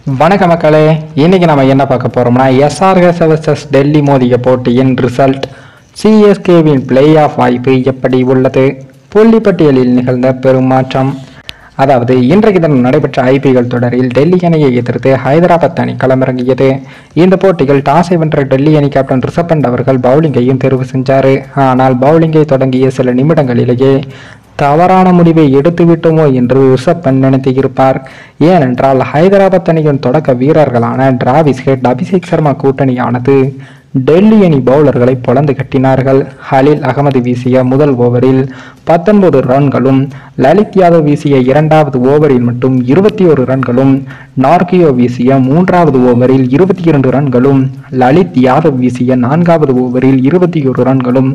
வணக்க மக்களே, இன்னைக்கு நம்ம என்ன பார்க்க போறோம்னா எஸ்ஆர்ஹெச் vs டெல்லி மோதிய போட்டியின் ரிசல்ட், சிஎஸ்கேவின் பிளே ஆஃப் வாய்ப்பு எப்படி உள்ளது, புள்ளிப்பட்டியலில் நிகழ்ந்த பெரும் மாற்றம். அதாவது இன்றைக்கு தினம் நடைபெற்ற ஐபிஎல் தொடரில் டெல்லி அணியை எதிர்த்து ஹைதராபாத் அணி களமிறங்கியது. இந்த போட்டியில் டாஸை வென்ற டெல்லி அணி கேப்டன் ரிஷப் பண்ட் அவர்கள் பவுலிங்கையும் தேர்வு செஞ்சார். ஆனால் பவுலிங்கை தொடங்கிய சில நிமிடங்களிலேயே தவறான முடிவை எடுத்துவிட்டோமோ என்று ரிஷப் பண்ட் நினைத்து இருப்பார். ஏனென்றால் ஹைதராபாத் அணியின் தொடக்க வீரர்களான டிராவிஸ் ஹெட், அபிஷேக் சர்மா கூட்டணியானது டெல்லி அணி பவுலர்களை பொளந்து கட்டினார்கள். ஹலீல் அகமது வீசிய முதல் ஓவரில் 19 ரன்களும், லலித் யாதவ் வீசிய இரண்டாவது ஓவரில் மட்டும் 21 ரன்களும், நார்கியோ வீசிய மூன்றாவது ஓவரில் 22 ரன்களும், லலித் யாதவ் வீசிய நான்காவது ஓவரில் 21 ரன்களும்,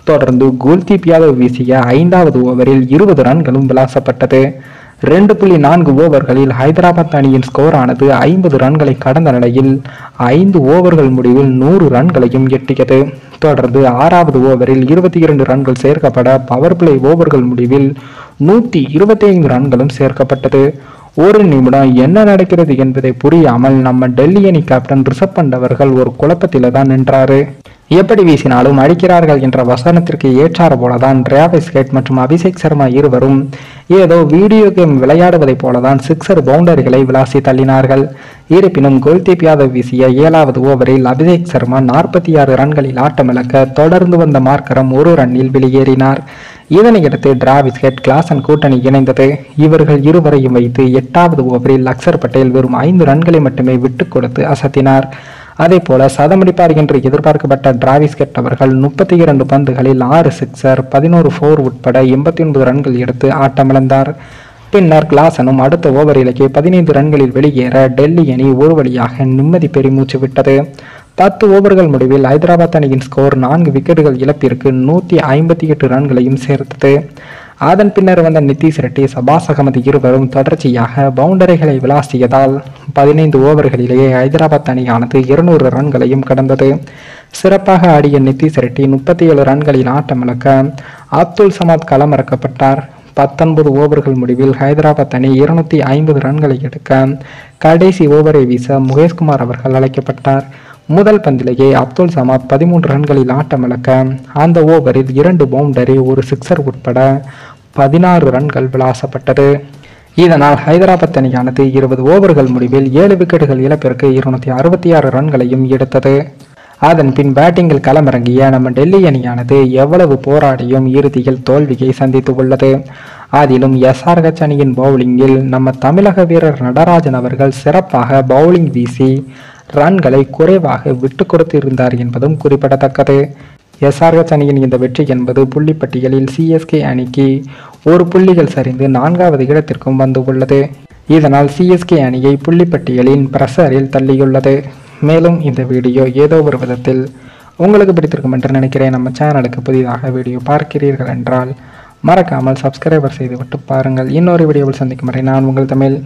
தொடர்ந்து குல்தீப் யாதவ் வீசிய ஐந்தாவது ஓவரில் 20 ரன்களும் விளாசப்பட்டது. 2.4 ஓவர்களில் ஹைதராபாத் அணியின் ஸ்கோர் ஆனது 50 ரன்களை கடந்த நிலையில் 5 ஓவர்கள் முடிவில் 100 ரன்களையும் எட்டியது. தொடர்ந்து 6வது ஓவரில் 22 ரன்கள் சேர்க்கப்பட பவர் பிளே ஓவர்கள் முடிவில் 125 ரன்களும் சேர்க்கப்பட்டது. ஒரு நிமிடம் என்ன நடக்கிறது என்பதை புரியாமல் நம்ம டெல்லி அணி கேப்டன் ரிஷப் பண்ட் அவர்கள் ஒரு குழப்பத்தில தான் நின்றாரு. எப்படி வீசினாலும் அடிக்கிறார்கள் என்ற வசனத்திற்கு ஏற்றாறு போலதான் டிராவிஸ் ஹெட் மற்றும் அபிஷேக் சர்மா இருவரும் ஏதோ வீடியோ கேம் விளையாடுவதைப் போலதான் சிக்ஸர் பவுண்டரிகளை விளாசி தள்ளினார்கள். இருப்பினும் குல்தீப் யாதவ் வீசிய 7வது ஓவரில் அபிஷேக் சர்மா 46 ரன்களில் ஆட்டமிழக்க தொடர்ந்து வந்த மார்க்கரம் 1 ரன்னில் வெளியேறினார். இதனையடுத்து டிராவிஸ் ஹெட், கிளாசன் கூட்டணி இணைந்தது. இவர்கள் இருவரையும் வைத்து 8வது ஓவரில் அக்சர் பட்டேல் வெறும் 5 ரன்களை மட்டுமே விட்டுக் கொடுத்து அசத்தினார். அதே போல சதமடிப்பார் என்று எதிர்பார்க்கப்பட்ட டிராவிஸ் ஹெட் அவர்கள் 32 பந்துகளில் 6 சிக்ஸர், 11 4 உட்பட 89 ரன்கள் எடுத்து ஆட்டமிழந்தார். பின்னர் கிளாசனும் அடுத்த ஓவரிலேயே 15 ரன்களில் வெளியேற டெல்லி அணி ஒரு வழியாக நிம்மதி பெருமூச்சு விட்டது. 10 ஓவர்கள் முடிவில் ஹைதராபாத் அணியின் ஸ்கோர் 4 விக்கெட்டுகள் இழப்பிற்கு 158 ரன்களையும் சேர்த்தது. அதன் பின்னர் வந்த நிதிஷ் ரெட்டி, சபாஸ் அகமது இருவரும் தொடர்ச்சியாக பவுண்டரிகளை விளாசியதால் 15 ஓவர்களிலேயே ஹைதராபாத் அணியானது 200 ரன்களையும் கடந்தது. சிறப்பாக ஆடிய நிதிஷ் ரெட்டி 37 ரன்களில் ஆட்டமிழக்க அப்துல் சமாத் களமிறக்கப்பட்டார். 19 ஓவர்கள் முடிவில் ஹைதராபாத் அணி 250 ரன்களை எடுக்க கடைசி ஓவரை வீச முகேஷ்குமார் அவர்கள் அழைக்கப்பட்டார். முதல் பந்திலேயே அப்துல் சமாத் 13 ரன்களில் ஆட்டமிழக்க அந்த ஓவரில் 2 பவுண்டரி, 1 சிக்ஸர் உட்பட 16 ரன்கள் விளாசப்பட்டது. இதனால் ஹைதராபாத் அணியானது 20 ஓவர்கள் முடிவில் 7 விக்கெட்டுகள் இழப்பிற்கு 266 ரன்களையும் எடுத்தது. அதன் பின் பேட்டிங்கில் களமிறங்கிய நம்ம டெல்லி அணியானது எவ்வளவு போராடியும் இறுதியில் தோல்வியை சந்தித்து உள்ளது. அதிலும் எஸ்ஆர்ஹெச் அணியின் பவுலிங்கில் நம்ம தமிழக வீரர் நடராஜன் அவர்கள் சிறப்பாக பவுலிங் வீசி ரன்களை குறைவாக விட்டு கொடுத்திருந்தார் என்பதும் குறிப்பிடத்தக்கது. எஸ்ஆர்ஹெச் அணியின் இந்த வெற்றி என்பது புள்ளிப்பட்டியலில் சிஎஸ்கே அணிக்கு 1 புள்ளிகள் சரிந்து 4வது இடத்திற்கும் வந்து உள்ளது. இதனால் சிஎஸ்கே அணியை புள்ளிப்பட்டியலின் பிரஷரில் தள்ளியுள்ளது. மேலும் இந்த வீடியோ ஏதோ ஒரு விதத்தில் உங்களுக்கு பிடித்திருக்கும் என்று நினைக்கிறேன். நம்ம சேனலுக்கு புதிதாக வீடியோ பார்க்கிறீர்கள் என்றால் மறக்காமல் சப்ஸ்கிரைபர் செய்துவிட்டு பாருங்கள். இன்னொரு வீடியோவில் சந்திக்கும் வரை நான் உங்கள் தமிழ்.